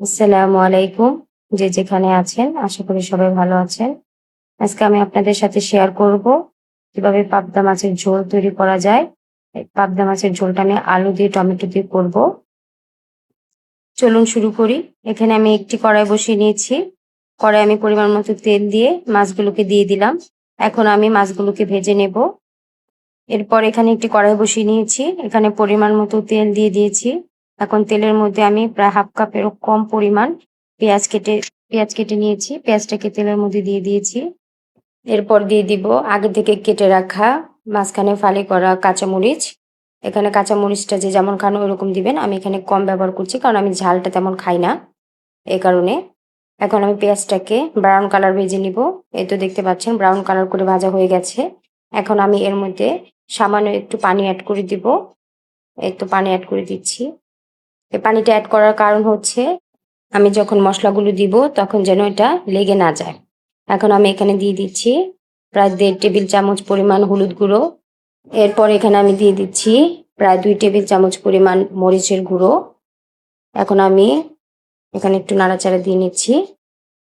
আসসালামু আলাইকুম। যে যেখানে আছেন আশা করি সবাই ভালো আছেন। আজকে আমি আপনাদের সাথে শেয়ার করব কিভাবে পাবদা মাছের ঝোল তৈরি করা যায়। এই পাবদা মাছের ঝোলটা আমি আলু দিয়ে টমেটো দিয়ে করব। চলুন শুরু করি। এখানে আমি একটি কড়াই বসিয়ে নিয়েছি। কড়াই আমি পরিমাণ মতো তেল দিয়ে মাছগুলোকে দিয়ে দিলাম। এখন আমি মাছগুলোকে ভেজে নেব। এরপর এখানে একটি কড়াই বসিয়ে নিয়েছি। এখানে পরিমাণ মতো তেল দিয়ে দিয়েছি। এখন তেলের মধ্যে আমি প্রায় হাফ কাপেরও কম পরিমাণ পেঁয়াজ কেটে নিয়েছি। পেঁয়াজটাকে তেলের মধ্যে দিয়ে দিয়েছি। এরপর দিয়ে দিব আগে থেকে কেটে রাখা মাঝখানে ফালি করা কাঁচামরিচ। এখানে কাঁচামরিচটা যে যেমন খান ওরকম দিবেন। আমি এখানে কম ব্যবহার করছি কারণ আমি ঝালটা তেমন খাই না, এই কারণে। এখন আমি পেঁয়াজটাকে ব্রাউন কালার ভেজে নিব। এই তো দেখতে পাচ্ছেন ব্রাউন কালার করে ভাজা হয়ে গেছে। এখন আমি এর মধ্যে সামান্য একটু পানি অ্যাড করে দিব। এই তো পানি অ্যাড করে দিচ্ছি। এই পানিটা অ্যাড করার কারণ হচ্ছে আমি যখন মশলাগুলো দিব তখন যেন এটা লেগে না যায়। এখন আমি এখানে দিয়ে দিচ্ছি প্রায় 1.5 টেবিল চামচ পরিমাণ হলুদ গুঁড়ো। এরপর এখানে আমি দিয়ে দিচ্ছি প্রায় 2 টেবিল চামচ পরিমাণ মরিচের গুঁড়ো। এখন আমি এখানে একটু নাড়াচাড়া দিয়ে নিচ্ছি।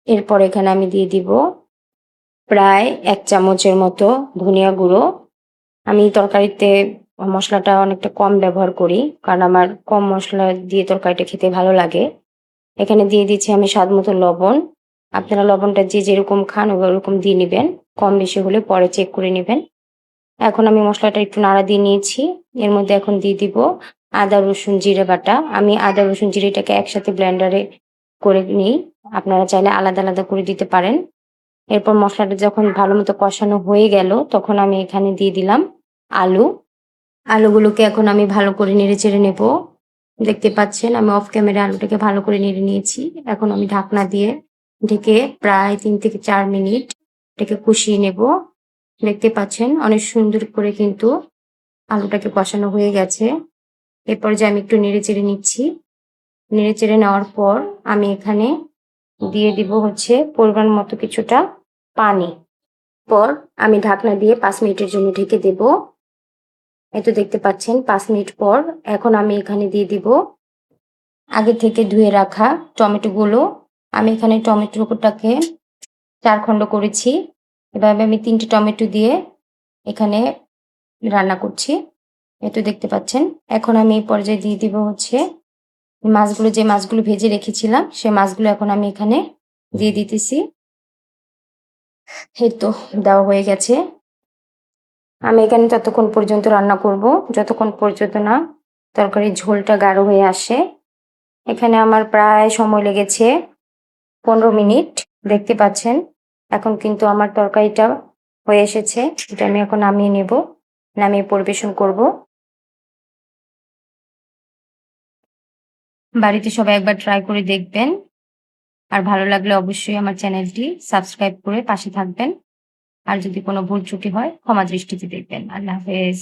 এরপর এখানে আমি দিয়ে দিব প্রায় 1 চামচের মতো ধনিয়া গুঁড়ো। আমি তরকারিতে মশলাটা অনেকটা কম ব্যবহার করি কারণ আমার কম মশলা দিয়ে তরকারিটা খেতে ভালো লাগে। এখানে দিয়ে দিচ্ছি আমি স্বাদ মতো লবণ। আপনারা লবণটা যে যেরকম খান ওরকম দিয়ে নেবেন। কম বেশি হলে পরে চেক করে নেবেন। এখন আমি মশলাটা একটু নাড়া দিয়ে নিয়েছি। এর মধ্যে এখন দিয়ে দিব আদা রসুন জিরে বাটা। আমি আদা রসুন জিরেটাকে একসাথে ব্লেন্ডারে করে নিই। আপনারা চাইলে আলাদা আলাদা করে দিতে পারেন। এরপর মশলাটা যখন ভালো মতো কষানো হয়ে গেল তখন আমি এখানে দিয়ে দিলাম আলু। আলুগুলোকে এখন আমি ভালো করে নেড়ে চেড়ে নেব। দেখতে পাচ্ছেন আমি অফ ক্যামেরা আলুটাকে ভালো করে নেড়ে নিয়েছি। এখন আমি ঢাকনা দিয়ে ঢেকে প্রায় 3 থেকে 4 মিনিট এটাকে কষিয়ে নেব। দেখতে পাচ্ছেন অনেক সুন্দর করে কিন্তু আলুটাকে কষানো হয়ে গেছে। এরপর যে আমি একটু নেড়ে চেড়ে নিচ্ছি। নেড়ে চেড়ে নেওয়ার পর আমি এখানে দিয়ে দিব হচ্ছে পরিমাণ মতো কিছুটা পানি। পর আমি ঢাকনা দিয়ে 5 মিনিটের জন্য ঢেকে দেব। এই তো দেখতে পাচ্ছেন 5 মিনিট পর এখন আমি এখানে দিয়ে দিব আগে থেকে ধুয়ে রাখা টমেটোগুলো। আমি এখানে টমেটোটাকে 4 খণ্ড করেছি। এভাবে আমি 3টে টমেটো দিয়ে এখানে রান্না করছি। এই তো দেখতে পাচ্ছেন। এখন আমি এই পর্যায়ে দিয়ে দিব হচ্ছে যে মাছগুলো ভেজে রেখেছিলাম সে মাছগুলো এখন আমি এখানে দিয়ে দিতেছি। এই তো দেওয়া হয়ে গেছে। আমি এখানে ততক্ষণ পর্যন্ত রান্না করব যতক্ষণ পর্যন্ত না তরকারির ঝোলটা গাঢ় হয়ে আসে। এখানে আমার প্রায় সময় লেগেছে 15 মিনিট। দেখতে পাচ্ছেন এখন কিন্তু আমার তরকারিটা হয়ে এসেছে। এটা আমি এখন নামিয়ে নেব। নামিয়ে পরিবেশন করব। বাড়িতে সবাই একবার ট্রাই করে দেখবেন। আর ভালো লাগলে অবশ্যই আমার চ্যানেলটি সাবস্ক্রাইব করে পাশে থাকবেন। আর যদি কোনো ভুল ত্রুটি হয় ক্ষমা দৃষ্টিতে দেখবেন। আল্লাহ হাফেজ।